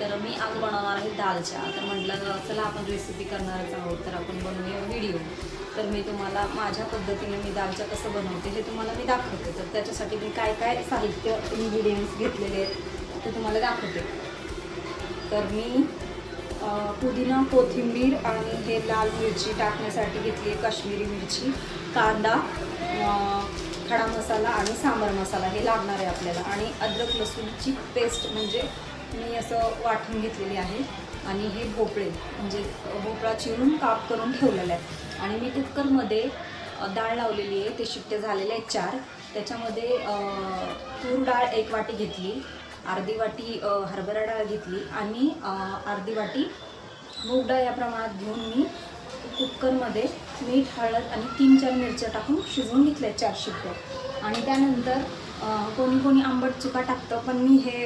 तर मी आज बनवणार आहे दालचा. तर म्हटलं चला आपण रेसिपी करणारच आहोत, तर आपण बनवूया व्हिडिओ. तर मी तुम्हाला माझ्या पद्धतीने मी दालचा कसं बनवते हे तुम्हाला मी दाखवते. तर त्याच्यासाठी मी काय काय साहित्य इन्ग्रेडियंट्स घेतलेले आहेत ते तुम्हाला दाखवते. तर मी पुदिना, कोथिंबीर आणि हे लाल मिरची टाकण्यासाठी घेतली आहे, काश्मीरी मिरची, कांदा, खडा मसाला आणि सांबार मसाला हे लागणार आहे आपल्याला. आणि अद्रक लसूणची पेस्ट म्हणजे मी असं वाटून घेतलेली आहे. आणि हे भोपळे म्हणजे भोपळा चिरून काप करून ठेवलेला आहे. आणि मी कुकरमध्ये डाळ लावलेली आहे, ते शिट्टे झालेले आहेत 4. त्याच्यामध्ये तूर डाळ 1 वाटी घेतली, अर्धी वाटी हरभरा डाळ घेतली आणि अर्धी वाटी मूग डाळ या प्रमाणात घेऊन मी कुकरमध्ये मीठ, हळद आणि 3-4 मिरच्या टाकून शिजवून घेतल्या 4 शिट्ट्या. आणि त्यानंतर कोणी कोणी आंबट चुका टाकतं, पण मी हे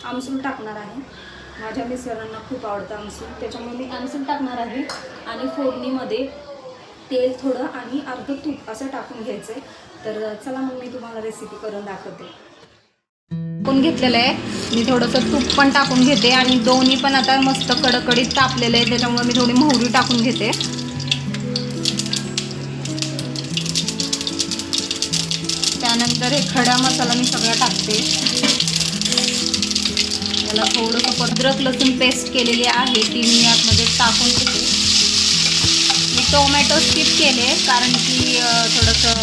आमसूल टाकणार आहे. माझ्या मिस्टरांना खूप आवडतं आमसूल, त्याच्यामुळे मी आमसूल टाकणार आहे. आणि फोडणीमध्ये तेल थोडं आणि अर्धं तूप असं टाकून घ्यायचं आहे. तर चला मग मी तुम्हाला रेसिपी करून दाखवते. टाकून घेतलेलं आहे मी, थोडंसं तूप पण टाकून घेते. आणि दोन्ही पण आता मस्त कडकडीत तापलेले आहे, त्याच्यामुळे मी थोडी मोहरी टाकून घेते. त्यानंतर हे खडा मसाला मी सगळा टाकते. याला थोडंसं अद्रक लसूण पेस्ट केलेली आहे ती मी यामध्ये टाकून घेते. मी टोमॅटो स्किप केले कारण की थोडंसं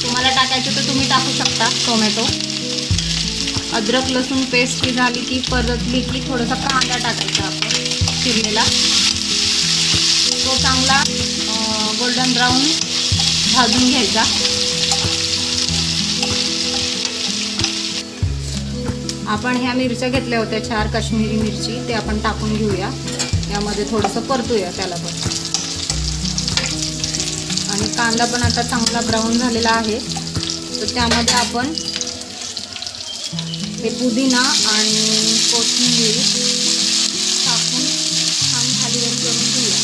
तुम्हाला टाकायचं तर तुम्ही टाकू शकता टोमॅटो. अद्रक लसूण पेस्ट झाली की परतली की थोडासा कांदा टाकायचा आपण चिरलेला, तो चांगला गोल्डन ब्राऊन भाजून घ्यायचा. आपण ह्या मिरच्या घेतल्या होत्या 4 काश्मीरी मिरची, ते आपण टाकून घेऊया. यामध्ये थोडंसं परतूया त्याला पण. आणि कांदा पण आता चांगला ब्राऊन झालेला आहे, तर त्यामध्ये आपण हे पुदिना आणि कोथिंबीर टाकून छान खालीवर करून घेऊया.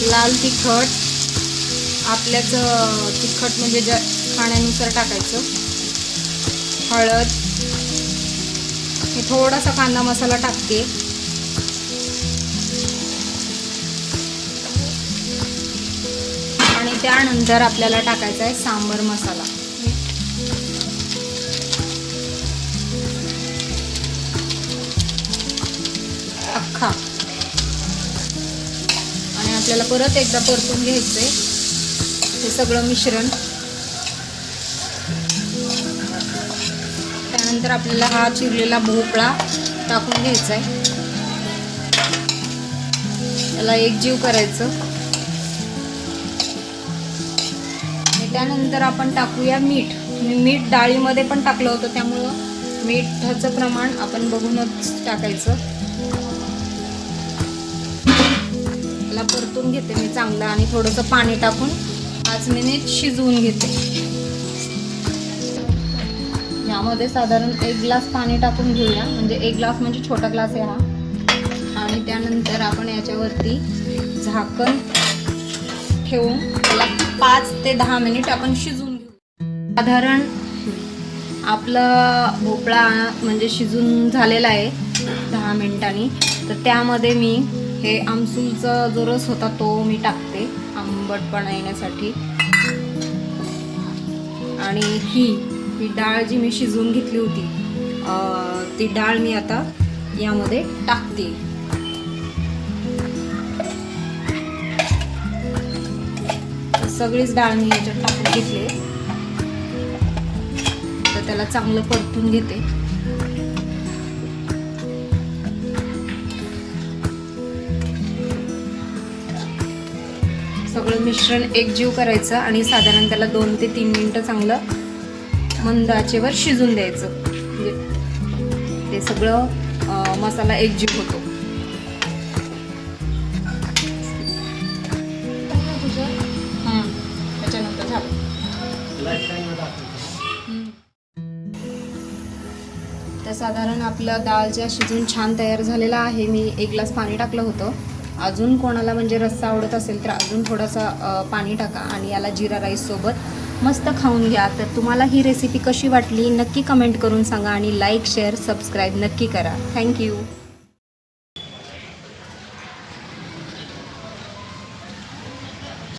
लाल तिखट आपल्याच तिखट म्हणजे ज्या खाण्यानुसार टाकायचं. हळद, हे थोडासा कांदा मसाला टाकते. आणि त्यानंतर आपल्याला टाकायचा आहे सांबार मसाला. अख्खा. आणि आपल्याला परत एकदा परतून घ्यायचं आहे हे सगळं मिश्रण. त्यानंतर आपल्याला हा चिरलेला भोपळा टाकून घ्यायचा आहे. त्याला एकजीव करायचं. आणि त्यानंतर आपण टाकूया मीठ. मी मीठ डाळीमध्ये पण टाकलं होतं, त्यामुळं मिठाचं प्रमाण आपण बघूनच टाकायचं. परतून घेते मी चांगलं आणि थोडंसं पाणी टाकून 5 मिनिट शिजवून घेते. यामध्ये साधारण 1 ग्लास पाणी टाकून घेऊया, म्हणजे 1 ग्लास म्हणजे छोटा ग्लास आहे हा. आणि त्यानंतर आपण याच्यावरती झाकण ठेवून त्याला 5 ते 10 मिनिट आपण शिजवून घेऊ. साधारण आपला भोपळा म्हणजे शिजून झालेला आहे 10 मिनिटांनी. तर त्यामध्ये मी हे आमसूलचा जो रस होता तो मी टाकते आंबटपणा येण्यासाठी. आणि ही डाळ जी मी शिजवून घेतली होती ती डाळ मी आता यामध्ये टाकते. सगळीच डाळ मी याच्यात टाकून घेतली. तर त्याला चांगलं परतून घेते. सगळं मिश्रण एकजीव करायचं आणि साधारण त्याला 2 ते 3 मिनिटं चांगलं मंद आचेवर शिजून द्यायचं. म्हणजे ते सगळं मसाला एकजीव होतो. त्याच्यानंतर झालं. साधारण आपलं डाळ ज्या शिजून छान तयार झालेला आहे. मी 1 ग्लास पाणी टाकलं होतं. अजून कोणाला म्हणजे रस्सा आवडत असेल तर अजून थोडासा पाणी टाका आणि याला जिरा राईससोबत मस्त खाऊन घ्या. तर तुम्हाला ही रेसिपी कशी वाटली नक्की कमेंट करून सांगा आणि लाईक शेअर सबस्क्राईब नक्की करा. थँक्यू.